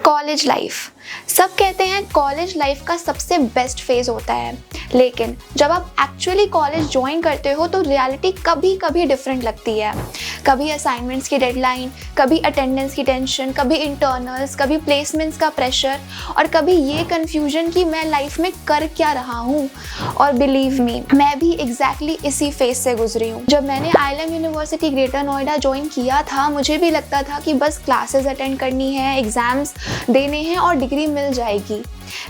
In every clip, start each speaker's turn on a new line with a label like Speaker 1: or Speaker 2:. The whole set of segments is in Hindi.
Speaker 1: College life. सब कहते हैं कॉलेज लाइफ का सबसे बेस्ट फेज होता है, लेकिन जब आप एक्चुअली कॉलेज ज्वाइन करते हो तो रियलिटी कभी कभी डिफरेंट लगती है। कभी असाइनमेंट्स की डेडलाइन, कभी अटेंडेंस की टेंशन, कभी इंटरनल्स, कभी प्लेसमेंट्स का प्रेशर और कभी ये कन्फ्यूजन कि मैं लाइफ में कर क्या रहा हूँ। और बिलीव मी, मैं भी एग्जैक्टली इसी फेज से गुजरी हूँ। जब मैंने IIM university greater Noida join किया था, मुझे भी लगता था कि बस क्लासेस अटेंड करनी है, एग्जाम्स देने हैं और डिग्री मिल जाएगी।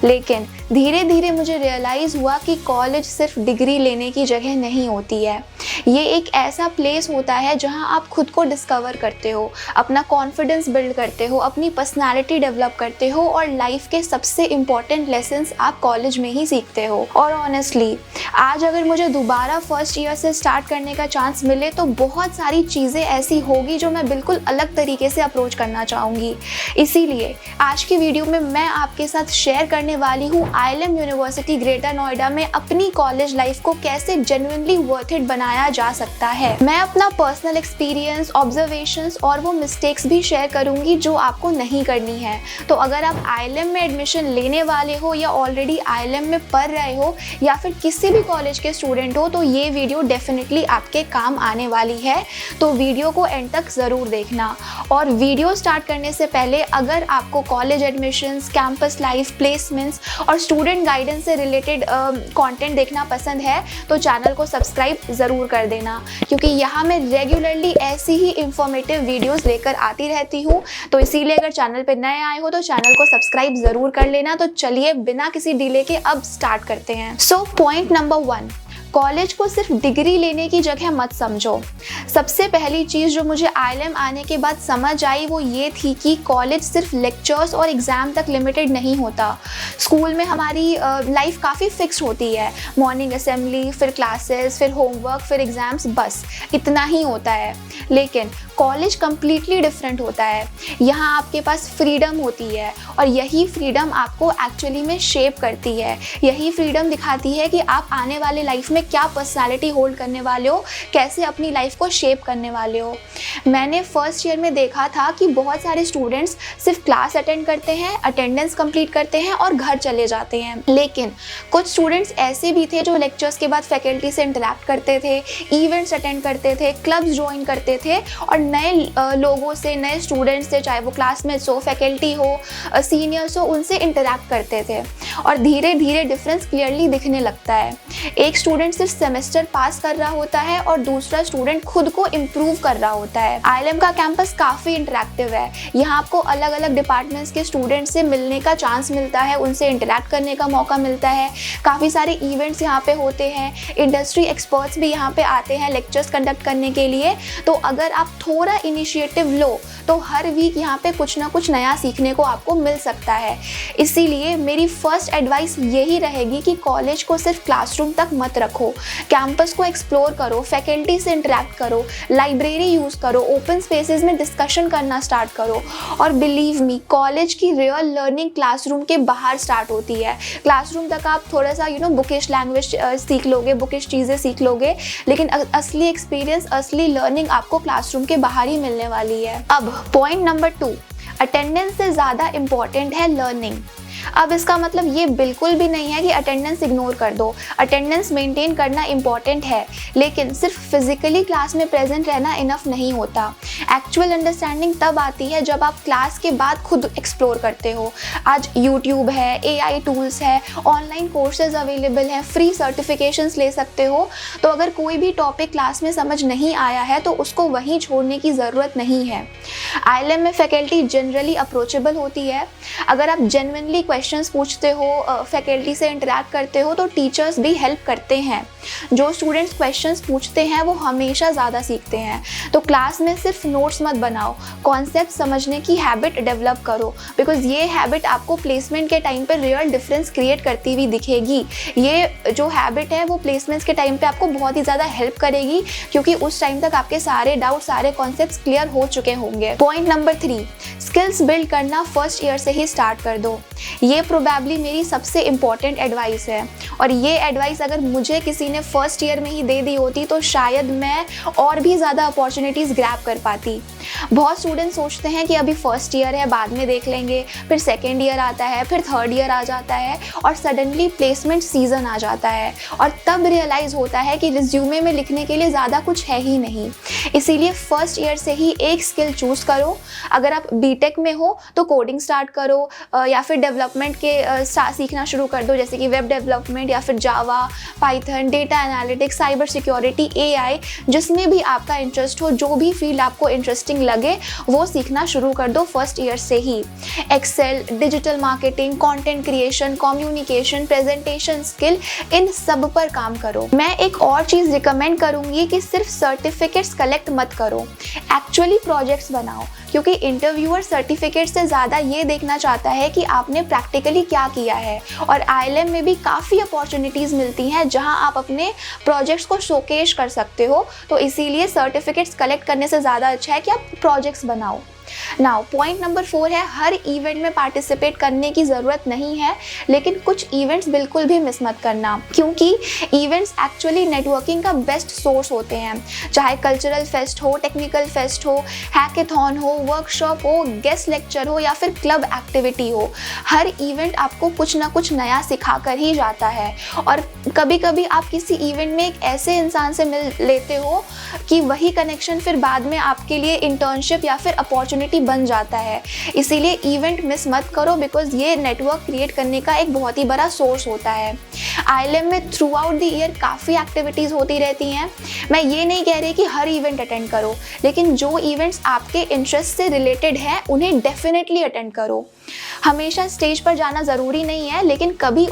Speaker 1: लेकिन धीरे धीरे मुझे रियलाइज़ हुआ कि कॉलेज सिर्फ डिग्री लेने की जगह नहीं होती है। ये एक ऐसा प्लेस होता है जहां आप खुद को डिस्कवर करते हो, अपना कॉन्फिडेंस बिल्ड करते हो, अपनी पर्सनालिटी डेवलप करते हो और लाइफ के सबसे इम्पॉर्टेंट लेसन्स आप कॉलेज में ही सीखते हो। और ऑनेस्टली आज अगर मुझे दोबारा फर्स्ट ईयर से स्टार्ट करने का चांस मिले तो बहुत सारी चीज़ें ऐसी होगी जो मैं बिल्कुल अलग तरीके से अप्रोच करना चाहूँगी। इसीलिए आज की वीडियो में मैं आपके साथ शेयर करने वाली हूँ IIM यूनिवर्सिटी ग्रेटर नोएडा में अपनी कॉलेज लाइफ को कैसे जेन्युइनली वर्थ इट बनाया जा सकता है। मैं अपना पर्सनल एक्सपीरियंस, ऑब्जर्वेशंस और वो मिस्टेक्स भी शेयर करूंगी जो आपको नहीं करनी है। तो अगर आप IIM में एडमिशन लेने वाले हो या ऑलरेडी IIM में पढ़ रहे हो या फिर किसी भी कॉलेज के स्टूडेंट हो तो ये वीडियो डेफिनेटली आपके काम आने वाली है। तो वीडियो को एंड तक ज़रूर देखना। और वीडियो स्टार्ट करने से पहले अगर आपको college admissions, campus life, placements और स्टूडेंट गाइडेंस से रिलेटेड कंटेंट देखना पसंद है तो चैनल को सब्सक्राइब ज़रूर कर देना, क्योंकि यहाँ मैं रेगुलरली ऐसी ही इंफॉर्मेटिव वीडियोस लेकर आती रहती हूँ। तो इसीलिए अगर चैनल पे नए आए हो तो चैनल को सब्सक्राइब ज़रूर कर लेना। तो चलिए बिना किसी डिले के अब स्टार्ट करते हैं। सो पॉइंट नंबर 1, कॉलेज को सिर्फ डिग्री लेने की जगह मत समझो। सबसे पहली चीज़ जो मुझे IIM आने के बाद समझ आई वो ये थी कि कॉलेज सिर्फ लेक्चर्स और एग्ज़ाम तक लिमिटेड नहीं होता। स्कूल में हमारी लाइफ काफ़ी फिक्स होती है, मॉर्निंग असेंबली, फिर क्लासेस, फिर होमवर्क, फिर एग्ज़ाम्स, बस इतना ही होता है। लेकिन कॉलेज कम्प्लीटली डिफरेंट होता है। यहाँ आपके पास फ्रीडम होती है और यही फ्रीडम आपको एक्चुअली में शेप करती है। यही फ्रीडम दिखाती है कि आप आने वाले लाइफ में क्या पर्सनालिटी होल्ड करने वाले हो, कैसे अपनी लाइफ को शेप करने वाले हो। मैंने फर्स्ट ईयर में देखा था कि बहुत सारे स्टूडेंट्स सिर्फ क्लास अटेंड करते हैं, अटेंडेंस कंप्लीट करते हैं और घर चले जाते हैं। लेकिन कुछ स्टूडेंट्स ऐसे भी थे जो लेक्चर्स के बाद फैकल्टी से इंटरेक्ट करते थे, इवेंट्स अटेंड करते थे, क्लब्स ज्वाइन करते थे और नए लोगों से, नए स्टूडेंट्स से, चाहे वो क्लासमेट्स हो, फैकल्टी हो, सीनियर्स हो, उनसे इंटरेक्ट करते थे। और धीरे धीरे डिफरेंस क्लियरली दिखने लगता है। एक स्टूडेंट सिर्फ सेमेस्टर पास कर रहा होता है और दूसरा स्टूडेंट खुद को इम्प्रूव कर रहा होता है। IIM का कैंपस काफ़ी इंटरेक्टिव है। यहाँ आपको अलग अलग डिपार्टमेंट्स के स्टूडेंट्स से मिलने का चांस मिलता है, उनसे इंटरेक्ट करने का मौका मिलता है। काफ़ी सारे इवेंट्स यहाँ पे होते हैं, इंडस्ट्री एक्सपर्ट्स भी यहाँ पे आते हैं लेक्चर्स कंडक्ट करने के लिए। तो अगर आप थोड़ा इनिशिएटिव लो तो हर वीक यहाँ पे कुछ ना कुछ नया सीखने को आपको मिल सकता है। इसीलिए मेरी फर्स्ट एडवाइस यही रहेगी कि कॉलेज को सिर्फ क्लासरूम तक मत रखो, कैंपस को एक्सप्लोर करो, फैकल्टी से इंटरेक्ट करो, लाइब्रेरी यूज़ करो, ओपन स्पेसेस में डिस्कशन करना स्टार्ट करो। और बिलीव मी, कॉलेज की रियल लर्निंग क्लासरूम के बाहर स्टार्ट होती है। क्लासरूम तक आप थोड़ा सा बुकिश लैंग्वेज सीख लोगे, बुकिश चीज़ें सीख लोगे, लेकिन असली एक्सपीरियंस, असली लर्निंग आपको क्लासरूम के बाहर ही मिलने वाली है। अब पॉइंट नंबर 2, अटेंडेंस से ज़्यादा इम्पॉर्टेंट है लर्निंग। अब इसका मतलब ये बिल्कुल भी नहीं है कि अटेंडेंस इग्नोर कर दो। अटेंडेंस मेंटेन करना इम्पॉर्टेंट है, लेकिन सिर्फ फिजिकली क्लास में प्रेजेंट रहना इनफ नहीं होता। एक्चुअल अंडरस्टैंडिंग तब आती है जब आप क्लास के बाद खुद एक्सप्लोर करते हो। आज यूट्यूब है, AI टूल्स है, ऑनलाइन कोर्सेज अवेलेबल हैं, फ्री सर्टिफिकेशंस ले सकते हो। तो अगर कोई भी टॉपिक क्लास में समझ नहीं आया है तो उसको वहीं छोड़ने की ज़रूरत नहीं है। IIM में फैकल्टी जनरली अप्रोचेबल होती है। अगर आप जेन्युइनली क्वेश्चंस पूछते हो, फैकल्टी से इंटरेक्ट करते हो तो टीचर्स भी हेल्प करते हैं। जो स्टूडेंट्स क्वेश्चंस पूछते हैं वो हमेशा ज़्यादा सीखते हैं। तो क्लास में सिर्फ नोट्स मत बनाओ, कॉन्सेप्ट समझने की हैबिट डेवलप करो, बिकॉज ये हैबिट आपको प्लेसमेंट के टाइम पर रियल डिफरेंस क्रिएट करती हुई दिखेगी। ये जो हैबिट है वो प्लेसमेंट्स के टाइम पे आपको बहुत ही ज़्यादा हेल्प करेगी, क्योंकि उस टाइम तक आपके सारे डाउट, सारे कॉन्सेप्ट्स क्लियर हो चुके होंगे। पॉइंट नंबर 3, स्किल्स बिल्ड करना फर्स्ट ईयर से ही स्टार्ट कर दो। ये प्रोबेबली मेरी सबसे इम्पॉर्टेंट एडवाइस है, और ये एडवाइस अगर मुझे किसी ने फर्स्ट ईयर में ही दे दी होती तो शायद मैं और भी ज़्यादा अपॉर्चुनिटीज़ ग्रैब कर पाती। बहुत स्टूडेंट सोचते हैं कि अभी फर्स्ट ईयर है, बाद में देख लेंगे, फिर सेकेंड ईयर आता है, फिर थर्ड ईयर आ जाता है और सडनली प्लेसमेंट सीजन आ जाता है, और तब रियलाइज़ होता है कि रिज्यूमे में लिखने के लिए ज़्यादा कुछ है ही नहीं। इसीलिए फर्स्ट ईयर से ही एक स्किल चूज़ करो। अगर आप बीटेक में हो तो कोडिंग स्टार्ट करो, या फिर डेवलपमेंट के सीखना शुरू कर दो, जैसे कि वेब डेवलपमेंट या फिर Java, Python, data analytics, cyber security, AI, जिसमें भी आपका इंटरेस्ट हो, जो भी फील्ड आपको इंटरेस्टिंग लगे वो सीखना शुरू कर दो फर्स्ट ईयर से ही। Excel, digital marketing, content creation, communication, presentation skill, इन सब पर काम करो। मैं एक और चीज़ रिकमेंड करूंगी कि सिर्फ सर्टिफिकेट्स कलेक्ट मत करो, एक्चुअली प्रोजेक्ट्स बनाओ, क्योंकि इंटरव्यूअर सर्टिफिकेट से ज़्यादा ये देखना चाहता है कि आपने प्रैक्टिकली क्या किया है। और IIM में भी काफ़ी अपॉर्चुनिटीज़ मिलती हैं जहां आप अपने प्रोजेक्ट्स को शोकेस कर सकते हो, तो इसीलिए सर्टिफिकेट्स कलेक्ट करने से ज़्यादा अच्छा है कि आप प्रोजेक्ट्स बनाओ। नाउ पॉइंट नंबर 4 है, हर इवेंट में पार्टिसिपेट करने की ज़रूरत नहीं है, लेकिन कुछ इवेंट्स बिल्कुल भी मिस मत करना, क्योंकि इवेंट्स एक्चुअली नेटवर्किंग का बेस्ट सोर्स होते हैं। चाहे कल्चरल फेस्ट हो, टेक्निकल फेस्ट हो, हैकेथॉन हो, वर्कशॉप हो, गेस्ट लेक्चर हो या फिर क्लब एक्टिविटी हो, हर इवेंट आपको कुछ ना कुछ नया सिखा कर ही जाता है। और कभी कभी आप किसी इवेंट में एक ऐसे इंसान से मिल लेते हो कि वही कनेक्शन फिर बाद में आपके लिए इंटर्नशिप या फिर अपॉर्चुनिटी बन जाता है। इसीलिए इवेंट मिस मत करो, बिकॉज ये नेटवर्क क्रिएट करने का एक बहुत ही बड़ा सोर्स होता है। IIM में थ्रू आउट द ईयर काफ़ी एक्टिविटीज़ होती रहती हैं। मैं ये नहीं कह रही कि हर इवेंट अटेंड करो, लेकिन जो इवेंट्स आपके इंटरेस्ट से रिलेटेड हैं उन्हें डेफिनेटली अटेंड करो। हमेशा स्टेज पर जाना ज़रूरी नहीं है, लेकिन कभी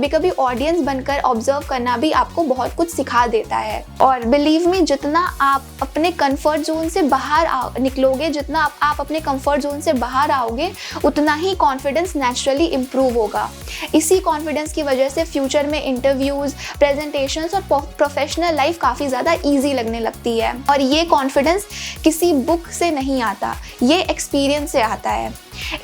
Speaker 1: कभी ऑडियंस बनकर ऑब्जर्व करना भी आपको बहुत कुछ सिखा देता है। और बिलीव मी, जितना आप अपने कंफर्ट जोन से बाहर निकलोगे, जितना आप अपने कंफर्ट जोन से बाहर आओगे, उतना ही कॉन्फिडेंस नेचुरली इम्प्रूव होगा। इसी कॉन्फिडेंस की वजह से फ्यूचर में इंटरव्यूज़, प्रेजेंटेशंस और प्रोफेशनल लाइफ काफ़ी ज़्यादा ईजी लगने लगती है। और ये कॉन्फिडेंस किसी बुक से नहीं आता, ये एक्सपीरियंस से आता है।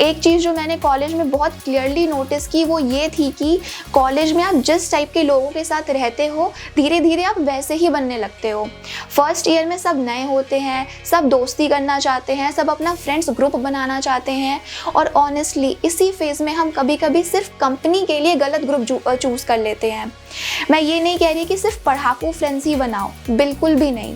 Speaker 1: एक चीज़ जो मैंने कॉलेज में बहुत क्लियरली नोटिस की वो ये थी कि कॉलेज में आप जिस टाइप के लोगों के साथ रहते हो, धीरे धीरे आप वैसे ही बनने लगते हो। फर्स्ट ईयर में सब नए होते हैं, सब दोस्ती करना चाहते हैं, सब अपना फ्रेंड्स ग्रुप बनाना चाहते हैं, और ऑनेस्टली इसी फेज़ में हम कभी कभी सिर्फ कंपनी के लिए गलत ग्रुप चूज़ कर लेते हैं। मैं ये नहीं कह रही कि सिर्फ पढ़ाकू फ्रेंड्स ही बनाओ, बिल्कुल भी नहीं।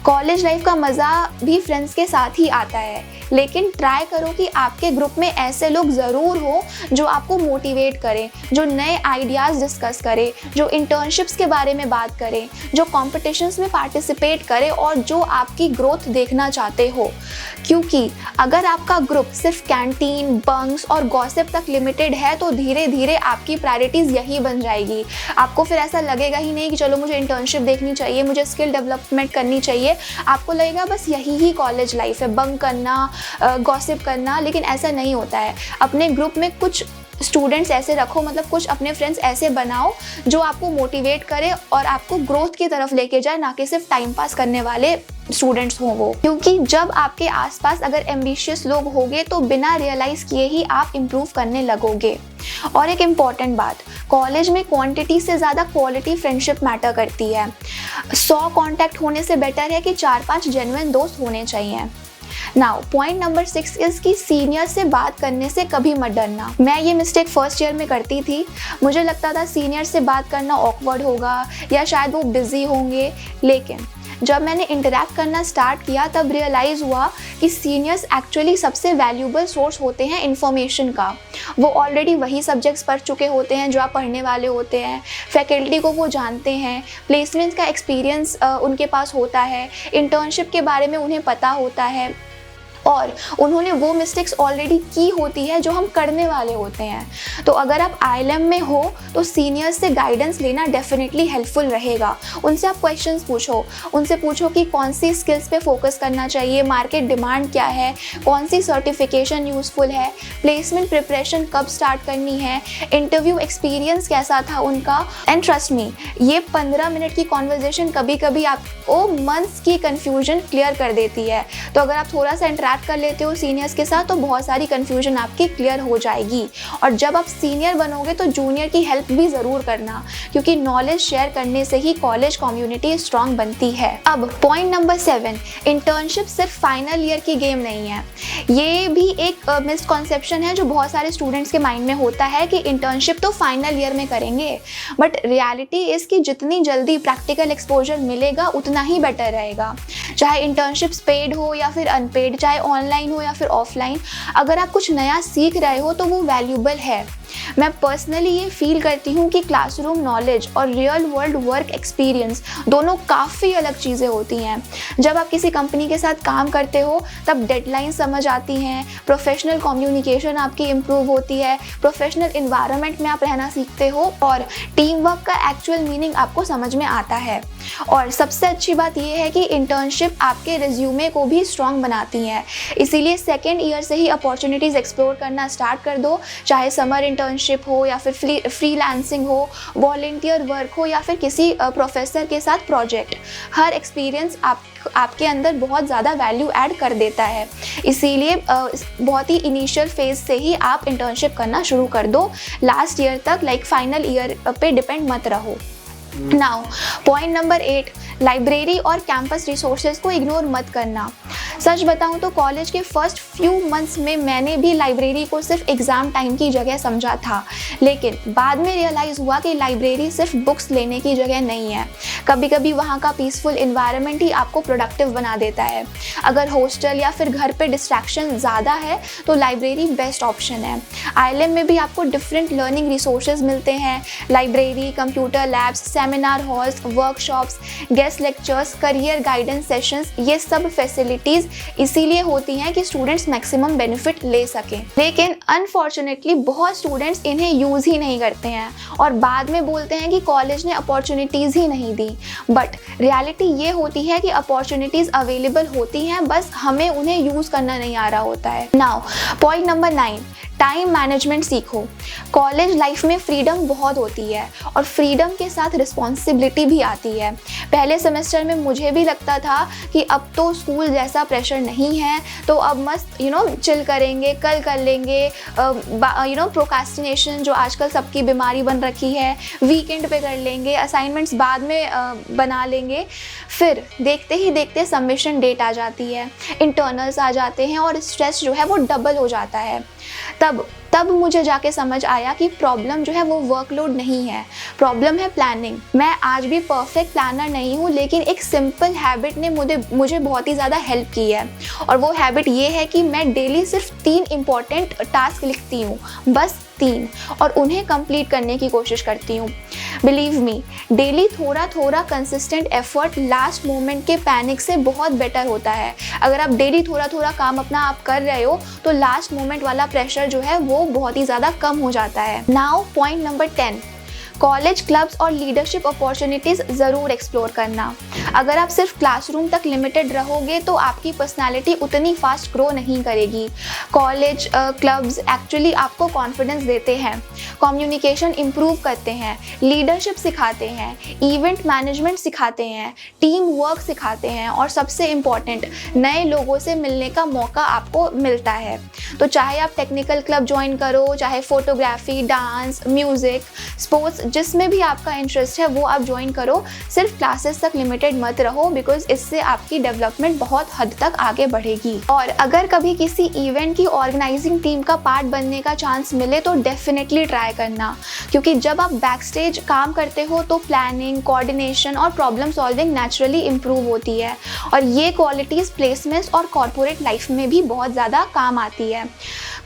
Speaker 1: कॉलेज लाइफ का मज़ा भी फ्रेंड्स के साथ ही आता है, लेकिन ट्राई करो कि आपके ग्रुप में ऐसे लोग ज़रूर हो जो आपको मोटिवेट करें, जो नए आइडियाज़ डिस्कस करें, जो इंटर्नशिप्स के बारे में बात करें, जो कॉम्पिटिशन्स में पार्टिसिपेट करें और जो आपकी ग्रोथ देखना चाहते हो। क्योंकि अगर आपका ग्रुप सिर्फ कैंटीन, बंक्स और गॉसिप तक लिमिटेड है तो धीरे धीरे आपकी प्रायोरिटीज़ यही बन जाएगी। आपको फिर ऐसा लगेगा ही नहीं कि चलो मुझे इंटर्नशिप देखनी चाहिए, मुझे स्किल डेवलपमेंट करनी चाहिए। आपको लगेगा बस यही ही कॉलेज लाइफ है, बंक करना, गॉसिप करना। लेकिन ऐसा नहीं होता है। अपने ग्रुप में कुछ स्टूडेंट्स ऐसे रखो, मतलब कुछ अपने फ्रेंड्स ऐसे बनाओ जो आपको मोटिवेट करे और आपको ग्रोथ की तरफ लेके जाए, ना कि सिर्फ टाइम पास करने वाले स्टूडेंट्स हों वो। क्योंकि जब आपके आसपास अगर एम्बिशियस लोग होंगे तो बिना रियलाइज़ किए ही आप इम्प्रूव करने लगोगे। और एक इम्पॉर्टेंट बात, कॉलेज में क्वांटिटी से ज़्यादा क्वालिटी फ्रेंडशिप मैटर करती है। 100 कॉन्टैक्ट होने से बेटर है कि 4-5 जेन्युइन दोस्त होने चाहिए। नाउ पॉइंट नंबर 6 इज़ कि सीनियर से बात करने से कभी मत डरना। मैं ये मिस्टेक फर्स्ट ईयर में करती थी। मुझे लगता था सीनियर से बात करना ऑकवर्ड होगा या शायद वो बिजी होंगे, लेकिन जब मैंने इंटरैक्ट करना स्टार्ट किया तब रियलाइज़ हुआ कि सीनियर्स एक्चुअली सबसे वैल्यूबल सोर्स होते हैं इन्फॉर्मेशन का। वो ऑलरेडी वही सब्जेक्ट्स पढ़ चुके होते हैं जो आप पढ़ने वाले होते हैं, फैकल्टी को वो जानते हैं, प्लेसमेंट का एक्सपीरियंस उनके पास होता है, इंटर्नशिप के बारे में उन्हें पता होता है, और उन्होंने वो मिस्टेक्स ऑलरेडी की होती है जो हम करने वाले होते हैं। तो अगर आप IIM में हो तो सीनियर्स से गाइडेंस लेना डेफिनेटली हेल्पफुल रहेगा। उनसे आप क्वेश्चंस पूछो, उनसे पूछो कि कौन सी स्किल्स पे फोकस करना चाहिए, मार्केट डिमांड क्या है, कौन सी सर्टिफिकेशन यूज़फुल है, प्लेसमेंट प्रिपरेशन कब स्टार्ट करनी है, इंटरव्यू एक्सपीरियंस कैसा था उनका। एंड ट्रस्ट मी, ये 15 मिनट की कॉन्वर्जेसन कभी कभी आपको मंथ्स की कन्फ्यूजन क्लियर कर देती है। तो अगर आप थोड़ा सा इंटरैक्ट स्टार्ट कर लेते हो सीनियर्स के साथ तो बहुत सारी कन्फ्यूजन आपकी क्लियर हो जाएगी। और जब आप सीनियर बनोगे तो जूनियर की हेल्प भी ज़रूर करना, क्योंकि नॉलेज शेयर करने से ही कॉलेज कम्युनिटी स्ट्रांग बनती है। अब पॉइंट नंबर 7, इंटर्नशिप सिर्फ फाइनल ईयर की गेम नहीं है। ये भी एक मिसकॉन्सेप्शन है जो बहुत सारे स्टूडेंट्स के माइंड में होता है कि इंटर्नशिप तो फाइनल ईयर में करेंगे, बट रियलिटी इसकी जितनी जल्दी प्रैक्टिकल एक्सपोजर मिलेगा उतना ही बेटर रहेगा। चाहे इंटर्नशिप्स पेड हो या फिर अनपेड, चाहे ऑनलाइन हो या फिर ऑफलाइन, अगर आप कुछ नया सीख रहे हो तो वो वैल्यूबल है। मैं पर्सनली ये फील करती हूँ कि क्लासरूम नॉलेज और रियल वर्ल्ड वर्क एक्सपीरियंस दोनों काफ़ी अलग चीज़ें होती हैं। जब आप किसी कंपनी के साथ काम करते हो तब डेडलाइन समझ आती हैं, प्रोफेशनल कम्युनिकेशन आपकी इम्प्रूव होती है, प्रोफेशनल इन्वायरमेंट में आप रहना सीखते हो और टीम वर्क का एक्चुअल मीनिंग आपको समझ में आता है। और सबसे अच्छी बात यह है कि इंटर्नशिप आपके रिज्यूमे को भी स्ट्रॉन्ग बनाती है, इसीलिए सेकेंड ईयर से ही अपॉर्चुनिटीज़ एक्सप्लोर करना स्टार्ट कर दो। चाहे समर इंटर्नशिप हो या फिर फ्रीलांसिंग हो, वॉलंटियर वर्क हो या फिर किसी प्रोफेसर के साथ प्रोजेक्ट, हर एक्सपीरियंस आपके अंदर बहुत ज़्यादा वैल्यू ऐड कर देता है। इसीलिए बहुत ही इनिशियल फेज से ही आप इंटर्नशिप करना शुरू कर दो, लास्ट ईयर तक लाइक फाइनल ईयर पे डिपेंड मत रहो। नाउ पॉइंट नंबर 8, लाइब्रेरी और कैंपस रिसोर्सेज को इग्नोर मत करना। सच बताऊं तो कॉलेज के फर्स्ट फ्यू मंथ्स में मैंने भी लाइब्रेरी को सिर्फ एग्ज़ाम टाइम की जगह समझा था, लेकिन बाद में रियलाइज़ हुआ कि लाइब्रेरी सिर्फ बुक्स लेने की जगह नहीं है। कभी कभी वहाँ का पीसफुल इन्वायरमेंट ही आपको प्रोडक्टिव बना देता है। अगर हॉस्टल या फिर घर पे डिस्ट्रैक्शन ज़्यादा है तो लाइब्रेरी बेस्ट ऑप्शन है। IIM में भी आपको डिफरेंट लर्निंग रिसोर्सेज मिलते हैं, library, computer labs, seminar halls, workshops, guest lectures, career guidance sessions, ये सब फैसिलिटीज़ इसीलिए होती हैं कि स्टूडेंट्स मैक्सिमम बेनिफिट ले सकें। लेकिन अनफॉर्चुनेटली बहुत स्टूडेंट्स इन्हें यूज़ ही नहीं करते हैं और बाद में बोलते हैं कि कॉलेज ने अपॉर्चुनिटीज़ ही नहीं दी। बट रियलिटी ये होती है कि अपॉर्चुनिटीज़ अवेलेबल होती हैं, बस हमें उन्हें यूज़ करना नहीं आ रहा होता है। Now point number 9, time management सीखो। कॉलेज लाइफ में फ्रीडम बहुत होती है और फ्रीडम के साथ रिस्पॉन्सिबिलिटी भी आती है। पहले सेमेस्टर में मुझे भी लगता था कि अब तो स्कूल जैसा प्रेशर नहीं है, तो अब मस्त चिल करेंगे, कल कर लेंगे, प्रोक्रास्टिनेशन जो आजकल सबकी बीमारी बन रखी है, वीकेंड पे कर लेंगे, असाइनमेंट्स बाद में बना लेंगे। फिर देखते ही देखते सबमिशन डेट आ जाती है, इंटरनल्स आ जाते हैं और स्ट्रेस जो है वो डबल हो जाता है। तब मुझे जाके समझ आया कि प्रॉब्लम जो है वो वर्कलोड नहीं है, प्रॉब्लम है प्लानिंग। मैं आज भी परफेक्ट प्लानर नहीं हूँ, लेकिन एक सिंपल हैबिट ने मुझे बहुत ही ज़्यादा हेल्प की है और वो हैबिट ये है कि मैं डेली सिर्फ 3 इम्पॉर्टेंट टास्क लिखती हूँ, बस 3, और उन्हें कंप्लीट करने की कोशिश करती हूँ। बिलीव मी, डेली थोड़ा थोड़ा कंसिस्टेंट एफर्ट लास्ट मोमेंट के पैनिक से बहुत बेटर होता है। अगर आप डेली थोड़ा थोड़ा काम अपना आप कर रहे हो तो लास्ट मोमेंट वाला प्रेशर जो है वो बहुत ही ज़्यादा कम हो जाता है। Now point number 10, college clubs और लीडरशिप अपॉर्चुनिटीज़ ज़रूर एक्सप्लोर करना। अगर आप सिर्फ क्लासरूम तक लिमिटेड रहोगे तो आपकी पर्सनालिटी उतनी फास्ट ग्रो नहीं करेगी। कॉलेज क्लब्स एक्चुअली आपको कॉन्फिडेंस देते हैं, कम्युनिकेशन इम्प्रूव करते हैं, लीडरशिप सिखाते हैं, इवेंट मैनेजमेंट सिखाते हैं, टीम वर्क सिखाते हैं और सबसे इम्पॉर्टेंट, नए लोगों से मिलने का मौका आपको मिलता है। तो चाहे आप टेक्निकल क्लब ज्वाइन करो, चाहे फोटोग्राफी, डांस, म्यूज़िक, स्पोर्ट्स, जिसमें भी आपका इंटरेस्ट है वो आप ज्वाइन करो। सिर्फ क्लासेस तक लिमिटेड मत रहो, बिकॉज इससे आपकी डेवलपमेंट बहुत हद तक आगे बढ़ेगी। और अगर कभी किसी इवेंट की ऑर्गेनाइजिंग टीम का पार्ट बनने का चांस मिले तो डेफिनेटली ट्राई करना, क्योंकि जब आप बैक स्टेज काम करते हो तो प्लानिंग, कोऑर्डिनेशन और प्रॉब्लम सॉल्विंग नेचुरली इम्प्रूव होती है और ये क्वालिटीज़ प्लेसमेंट्स और कॉर्पोरेट लाइफ में भी बहुत ज़्यादा काम आती है।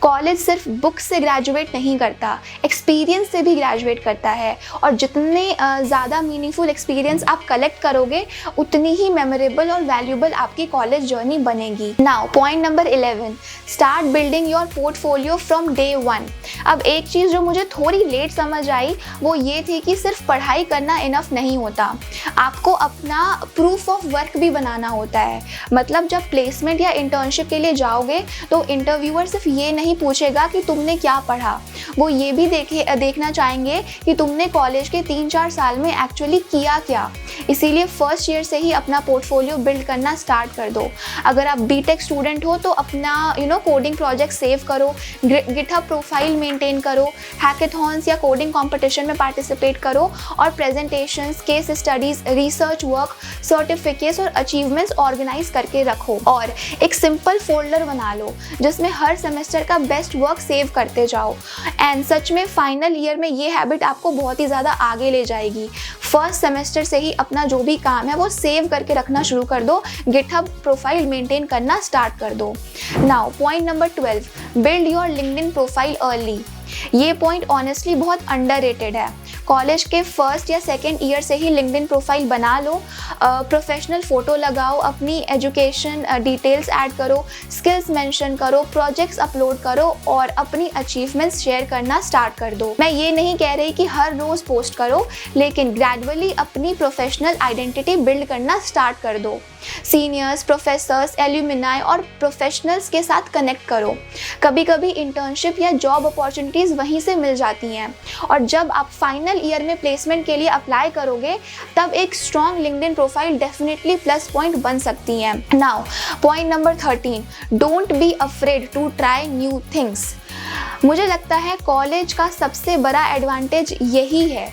Speaker 1: कॉलेज सिर्फ बुक से ग्रेजुएट नहीं करता, एक्सपीरियंस से भी ग्रेजुएट करता है और जितने ज़्यादा मीनिंगफुल एक्सपीरियंस आप कलेक्ट करोगे उतनी ही मेमोरेबल और वैल्यूबल आपकी कॉलेज जर्नी बनेगी। Now point number 11, start building your portfolio from day 1। अब एक चीज़ जो मुझे थोड़ी लेट समझ आई वो ये थी कि सिर्फ पढ़ाई करना इनफ नहीं होता, आपको अपना प्रूफ ऑफ वर्क भी बनाना होता है। मतलब जब प्लेसमेंट या इंटर्नशिप के लिए जाओगे तो इंटरव्यूअर सिर्फ ये नहीं पूछेगा कि तुमने क्या पढ़ा, वो ये भी देखना चाहेंगे कि तुमने कॉलेज के 3-4 साल में एक्चुअली किया क्या। इसीलिए फर्स्ट ईयर से ही अपना पोर्टफोलियो बिल्ड करना स्टार्ट कर दो। अगर आप बीटेक स्टूडेंट हो तो अपना कोडिंग प्रोजेक्ट सेव करो, गिटहब प्रोफाइल मेंटेन करो, हैकेथॉन्स या कोडिंग कंपटीशन में पार्टिसिपेट करो और presentations, case studies, research work, certificates और अचीवमेंट्स ऑर्गेनाइज करके रखो। और एक सिंपल फोल्डर बना लो जिसमें हर सेमेस्टर का बेस्ट वर्क सेव करते जाओ। एंड सच में फाइनल ईयर में ये हैबिट आपको बहुत ही ज़्यादा आगे ले जाएगी। फर्स्ट सेमेस्टर से ही अपना जो भी काम है वो सेव करके रखना शुरू कर दो, गिटहब प्रोफाइल मेंटेन करना स्टार्ट कर दो। Now point number 12, build your LinkedIn profile early. ये पॉइंट ऑनेस्टली बहुत अंडररेटेड है। कॉलेज के फर्स्ट या सेकेंड ईयर से ही लिंक्डइन प्रोफाइल बना लो, प्रोफेशनल फ़ोटो लगाओ, अपनी एजुकेशन डिटेल्स ऐड करो, स्किल्स मेंशन करो, प्रोजेक्ट्स अपलोड करो और अपनी अचीवमेंट्स शेयर करना स्टार्ट कर दो। मैं ये नहीं कह रही कि हर रोज़ पोस्ट करो, लेकिन ग्रेजुअली अपनी प्रोफेशनल आइडेंटिटी बिल्ड करना स्टार्ट कर दो। सीनियर्स, प्रोफेसर्स, एल्यूमिनाई और प्रोफेशनल्स के साथ कनेक्ट करो। कभी कभी इंटर्नशिप या जॉब अपॉर्चुनिटीज़ वहीं से मिल जाती हैं और जब आप फाइनल ईयर में प्लेसमेंट के लिए अप्लाई करोगे तब एक strong LinkedIn profile definitely plus point बन सकती है। Now point number 13, don't be afraid to try new things. मुझे लगता है कॉलेज का सबसे बड़ा एडवांटेज यही है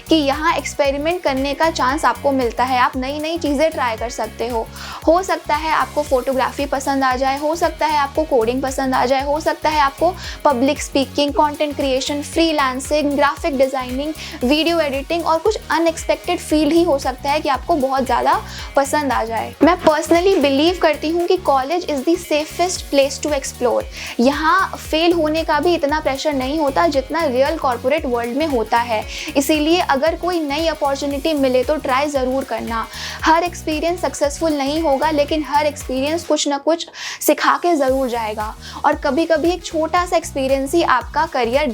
Speaker 1: कि यहाँ एक्सपेरिमेंट करने का चांस आपको मिलता है। आप नई नई चीज़ें ट्राई कर सकते हो सकता है आपको फोटोग्राफी पसंद आ जाए, हो सकता है आपको कोडिंग पसंद आ जाए, हो सकता है आपको public speaking, content creation, freelancing, graphic designing, video editing और कुछ अनएक्सपेक्टेड फील्ड ही हो सकता है कि आपको बहुत ज़्यादा पसंद आ जाए। मैं पर्सनली बिलीव करती हूँ कि college is the safest place to explore. यहाँ फेल होने का भी इतना प्रेशर नहीं होता जितना रियल कॉर्पोरेट वर्ल्ड में होता है। इसीलिए अगर कोई नई अपॉर्चुनिटी मिले तो ट्राई ज़रूर करना। हर एक्सपीरियंस सक्सेसफुल नहीं होगा, लेकिन हर एक्सपीरियंस कुछ ना कुछ सिखा के ज़रूर जाएगा और कभी कभी एक छोटा सा एक्सपीरियंस ही आपका करियर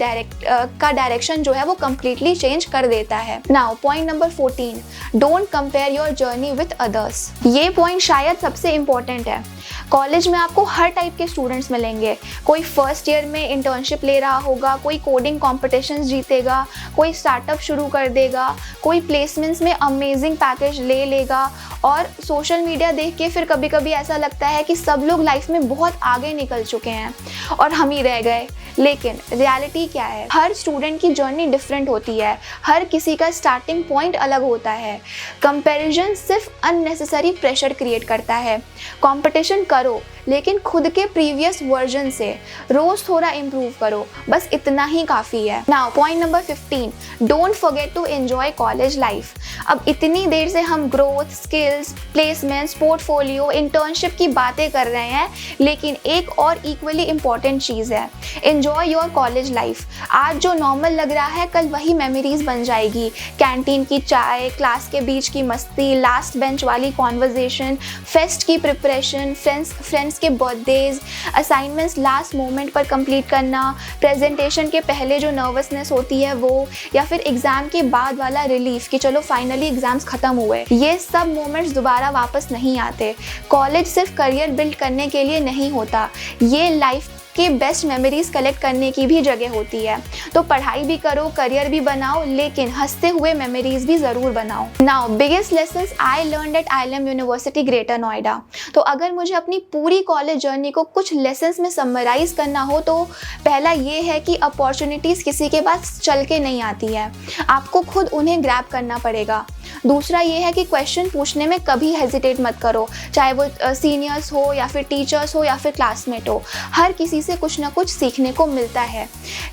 Speaker 1: डायरेक्शन जो है वो कम्प्लीटली चेंज कर देता है। Now point number 14, don't compare your journey with others. ये पॉइंट शायद सबसे इम्पोर्टेंट है। कॉलेज में आपको हर टाइप के स्टूडेंट्स मिलेंगे। कोई फर्स्ट ईयर में इंटर्नशिप ले रहा होगा, कोई कोडिंग कॉम्पिटिशन्स जीतेगा, कोई स्टार्टअप शुरू कर देगा, कोई प्लेसमेंट्स में अमेजिंग पैकेज ले लेगा और सोशल मीडिया देख के फिर कभी कभी ऐसा लगता है कि सब लोग लाइफ में बहुत आगे निकल चुके हैं और हम ही रह गए। लेकिन रियलिटी क्या है? हर स्टूडेंट की जर्नी डिफरेंट होती है, हर किसी का स्टार्टिंग पॉइंट अलग होता है। कंपैरिजन सिर्फ अननेसेसरी प्रेशर क्रिएट करता है। कंपटीशन करो लेकिन खुद के प्रीवियस वर्जन से रोज थोड़ा इम्प्रूव करो, बस इतना ही काफ़ी है। Now point number 15, don't forget to enjoy college life. अब इतनी देर से हम growth, skills, placements, portfolio, internship की बातें कर रहे हैं, लेकिन एक और इक्वली इम्पॉर्टेंट चीज़ है, एंजॉय योर कॉलेज लाइफ। आज जो नॉर्मल लग रहा है कल वही मेमोरीज बन जाएगी। कैंटीन की चाय, क्लास के बीच की मस्ती, लास्ट बेंच वाली कॉन्वर्जेशन, फेस्ट की प्रिपरेशन, फ्रेंड्स के बर्थडेज, असाइनमेंट्स लास्ट मोमेंट पर कंप्लीट करना, प्रेजेंटेशन के पहले जो नर्वसनेस होती है वो, या फिर एग्ज़ाम के बाद वाला रिलीफ कि चलो फाइनली एग्ज़ाम्स ख़त्म हुए। ये सब मोमेंट्स दोबारा वापस नहीं आते। कॉलेज सिर्फ करियर बिल्ड करने के लिए नहीं होता, ये लाइफ के बेस्ट मेमोरीज कलेक्ट करने की भी जगह होती है। तो पढ़ाई भी करो, करियर भी बनाओ, लेकिन हंसते हुए मेमोरीज भी ज़रूर बनाओ। Now biggest lessons I learned at IIM university greater Noida. तो अगर मुझे अपनी पूरी कॉलेज जर्नी को कुछ लेसन्स में समराइज करना हो तो पहला ये है कि अपॉर्चुनिटीज़ किसी के पास चल के नहीं आती है, आपको खुद उन्हें ग्रैब करना पड़ेगा। दूसरा ये है कि क्वेश्चन पूछने में कभी हेजिटेट मत करो, चाहे वो सीनियर्स हो या फिर टीचर्स हो या फिर क्लासमेट हो, हर किसी से कुछ ना कुछ सीखने को मिलता है।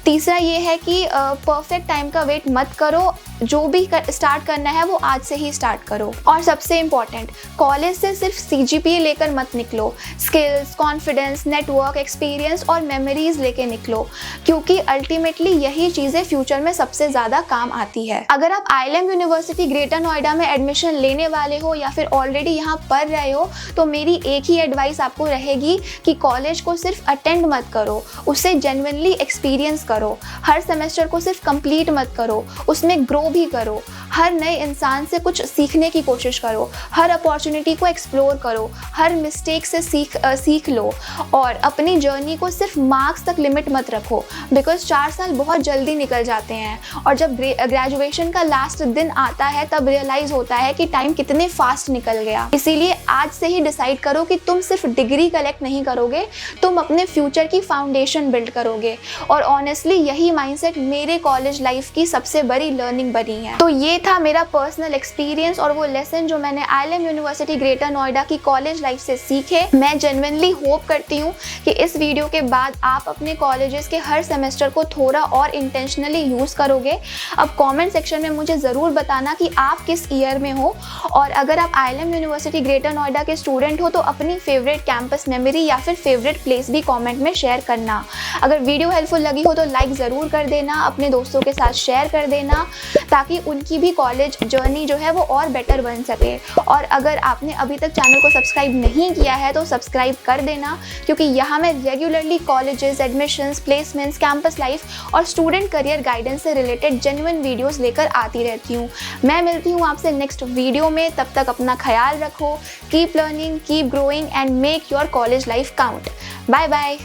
Speaker 1: तीसरा ये है कि परफेक्ट टाइम का वेट मत करो, जो भी स्टार्ट करना है वो आज से ही स्टार्ट करो। और सबसे इम्पॉर्टेंट, कॉलेज से सिर्फ CGPA लेकर मत निकलो, स्किल्स, कॉन्फिडेंस, नेटवर्क, एक्सपीरियंस और मेमोरीज लेके निकलो, क्योंकि अल्टीमेटली यही चीज़ें फ्यूचर में सबसे ज़्यादा काम आती है। अगर आप IIM यूनिवर्सिटी ग्रेटर नोएडा में एडमिशन लेने वाले हो या फिर ऑलरेडी यहाँ पढ़ रहे हो तो मेरी एक ही एडवाइस आपको रहेगी कि कॉलेज को सिर्फ अटेंड मत करो, उसे जेन्युइनली एक्सपीरियंस करो। हर सेमेस्टर को सिर्फ कंप्लीट मत करो, उसमें ग्रो भी करो, हर नए इंसान से कुछ सीखने की कोशिश करो, हर अपॉर्चुनिटी को एक्सप्लोर करो, हर मिस्टेक से सीख लो और अपनी जर्नी को सिर्फ मार्क्स तक लिमिट मत रखो, बिकॉज 4 साल बहुत जल्दी निकल जाते हैं और जब ग्रेजुएशन का लास्ट दिन आता है तब रियलाइज होता है कि टाइम कितने फास्ट निकल गया। इसीलिए आज से ही डिसाइड करो कि तुम सिर्फ डिग्री कलेक्ट नहीं करोगे, तुम अपने फ्यूचर की फाउंडेशन बिल्ड करोगे। और ऑनेस्टली यही माइंडसेट मेरे कॉलेज लाइफ की सबसे बड़ी लर्निंग बनी है। तो ये था मेरा पर्सनल एक्सपीरियंस और वो लेसन जो मैंने IIM यूनिवर्सिटी ग्रेटर नोएडा की कॉलेज लाइफ से सीखे। मैं जेन्युइनली होप करती हूँ कि इस वीडियो के बाद आप अपने कॉलेजेस के हर सेमेस्टर को थोड़ा और इंटेंशनली यूज़ करोगे। अब कमेंट सेक्शन में मुझे ज़रूर बताना कि आप किस ईयर में हो और अगर आप IIM यूनिवर्सिटी ग्रेटर नोएडा के स्टूडेंट हो तो अपनी फेवरेट कैंपस मेमोरी या फिर फेवरेट प्लेस भी कमेंट में शेयर करना। अगर वीडियो हेल्पफुल लगी हो तो लाइक ज़रूर कर देना, अपने दोस्तों के साथ शेयर कर देना ताकि उनकी भी कॉलेज जर्नी जो है वो और बेटर बन सके। और अगर आपने अभी तक चैनल को सब्सक्राइब नहीं किया है तो सब्सक्राइब कर देना, क्योंकि यहाँ मैं regularly colleges, admissions, placements, campus life और स्टूडेंट करियर गाइडेंस से रिलेटेड जेन्युइन वीडियोस लेकर आती रहती हूँ। मैं मिलती हूँ आपसे नेक्स्ट वीडियो में, तब तक अपना ख्याल रखो, keep learning, keep growing and make your college life count. Bye bye.